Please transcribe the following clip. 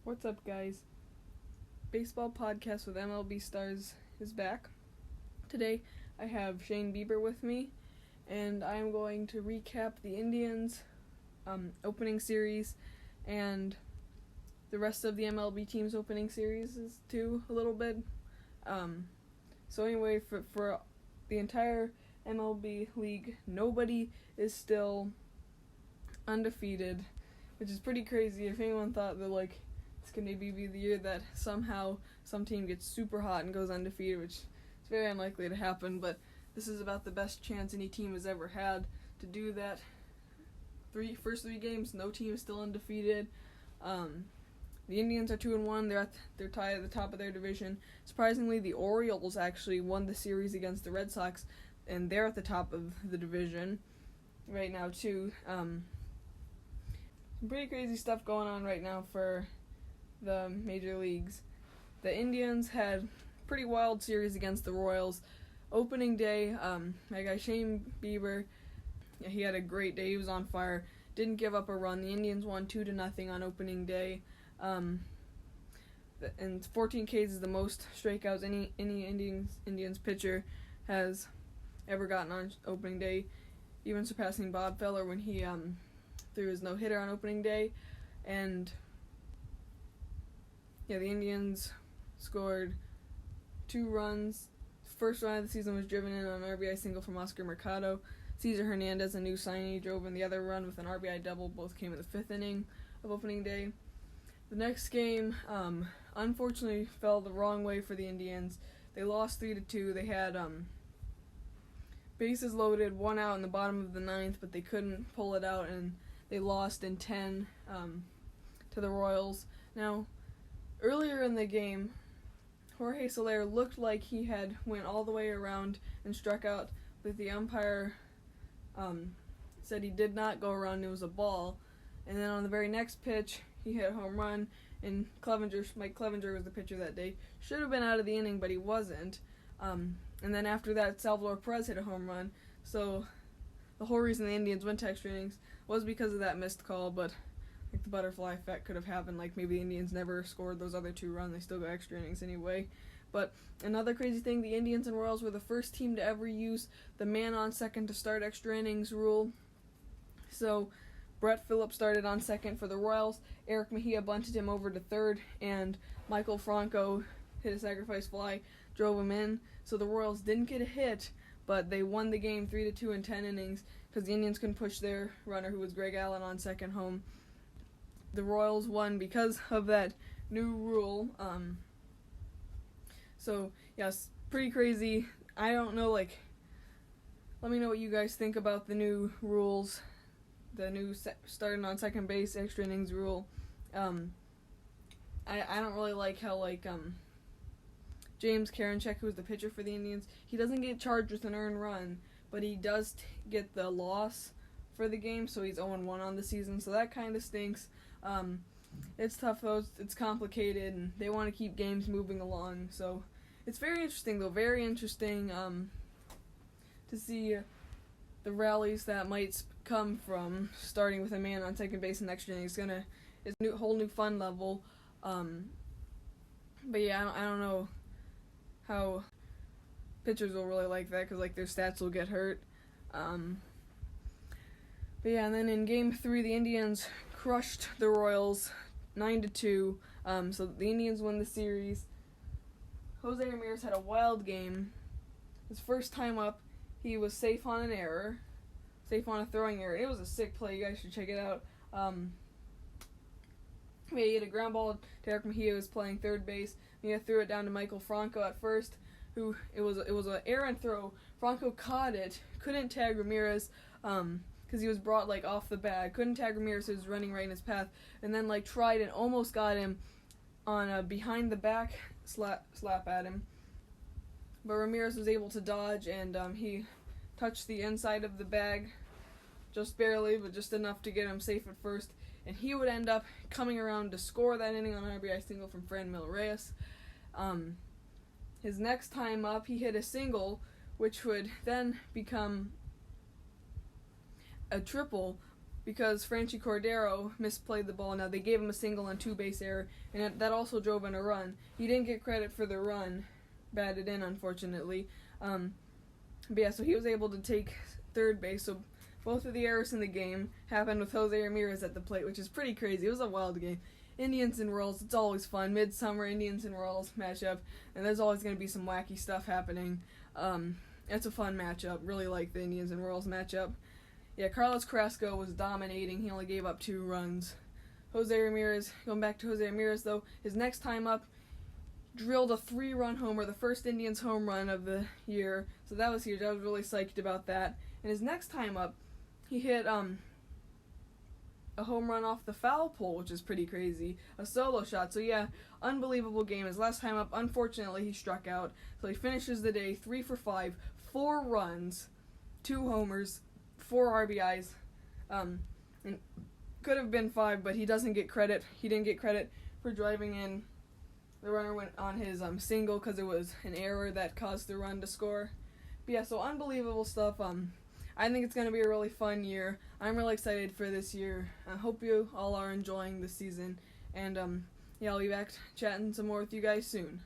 What's up, guys? Baseball podcast with MLB stars is back. Today, I have Shane Bieber with me, and I'm going to recap the Indians' opening series and the rest of the MLB team's opening series too, a little bit. So anyway, for the entire MLB league, nobody is still undefeated, which is pretty crazy. If anyone thought that, this could maybe be the year that somehow some team gets super hot and goes undefeated, which is very unlikely to happen, but this is about the best chance any team has ever had to do that. First three games, no team is still undefeated. The Indians are 2-1. They're tied at the top of their division. Surprisingly, the Orioles actually won the series against the Red Sox, and they're at the top of the division right now too. Some pretty crazy stuff going on right now for the major leagues. The Indians had a pretty wild series against the Royals. Opening day, my guy Shane Bieber, he had a great day. He was on fire. Didn't give up a run. The Indians won 2-0 on opening day. And 14 Ks is the most strikeouts any Indians pitcher has ever gotten on opening day, even surpassing Bob Feller when he threw his no-hitter on opening day. And the Indians scored 2 runs. First run of the season was driven in on an RBI single from Oscar Mercado. Cesar Hernandez, a new signee, drove in the other run with an RBI double. Both came in the 5th inning of opening day. The next game, unfortunately, fell the wrong way for the Indians. They lost 3-2. They had bases loaded, 1 out in the bottom of the 9th, but they couldn't pull it out, and they lost in 10 to the Royals. Now, earlier in the game, Jorge Soler looked like he had went all the way around and struck out, but the umpire said he did not go around, it was a ball. And then on the very next pitch, he hit a home run, and Mike Clevenger was the pitcher that day. Should have been out of the inning, but he wasn't. And then after that, Salvador Perez hit a home run. So the whole reason the Indians went to extra innings was because of that missed call, but the butterfly effect could have happened. Maybe the Indians never scored those other 2 runs. They still go extra innings anyway. But another crazy thing, the Indians and Royals were the first team to ever use the man on second to start extra innings rule. So Brett Phillips started on second for the Royals. Eric Mejia bunted him over to third, and Michael Franco hit a sacrifice fly, drove him in. So the Royals didn't get a hit, but they won the game 3-2 in 10 innings because the Indians couldn't push their runner, who was Greg Allen, on second home. The Royals won because of that new rule. So, yes, pretty crazy. I don't know, let me know what you guys think about the new rules. The new starting on second base extra innings rule. I don't really like how James Karinchak, who was the pitcher for the Indians, he doesn't get charged with an earned run, but he does get the loss for the game, so he's 0-1 on the season, so that kind of stinks. It's tough though, it's complicated, and they want to keep games moving along, so it's very interesting though, very interesting to see the rallies that might come from starting with a man on second base in extra innings. It's a whole new fun level. But yeah, I don't know how pitchers will really like that because their stats will get hurt. But yeah, and then in Game 3, the Indians crushed the Royals 9-2. So the Indians won the series. Jose Ramirez had a wild game. His first time up, he was safe on an error. Safe on a throwing error. It was a sick play. You guys should check it out. He had a ground ball to Eric Mejia, who was playing third base. Mejia threw it down to Michael Franco at first, who it was an errant throw. Franco caught it, couldn't tag Ramirez, because he was brought off the bag. Couldn't tag Ramirez, who was running right in his path, and then tried and almost got him on a behind the back slap at him. But Ramirez was able to dodge, and he touched the inside of the bag, just barely, but just enough to get him safe at first. And he would end up coming around to score that inning on an RBI single from Franmil Reyes. His next time up, he hit a single, which would then become a triple because Franchi Cordero misplayed the ball. Now, they gave him a single and two-base error, and that also drove in a run. He didn't get credit for the run, batted in, unfortunately. But yeah, so he was able to take third base, so both of the errors in the game happened with Jose Ramirez at the plate, which is pretty crazy. It was a wild game. Indians and Royals, it's always fun. Midsummer Indians and Royals matchup, and there's always going to be some wacky stuff happening. It's a fun matchup. Really like the Indians and Royals matchup. Yeah, Carlos Carrasco was dominating. He only gave up 2 runs. Jose Ramirez, going back to Jose Ramirez though, his next time up, drilled a 3-run homer, the first Indians home run of the year. So that was huge. I was really psyched about that. And his next time up, he hit a home run off the foul pole, which is pretty crazy. A solo shot. So yeah, unbelievable game. His last time up, unfortunately, he struck out. So he finishes the day 3 for 5, 4 runs, 2 homers, 4 RBIs. And could have been 5, but he doesn't get credit. He didn't get credit for driving in. The runner went on his single because it was an error that caused the run to score. But yeah, so unbelievable stuff. I think it's going to be a really fun year. I'm really excited for this year. I hope you all are enjoying the season. And yeah, I'll be back chatting some more with you guys soon.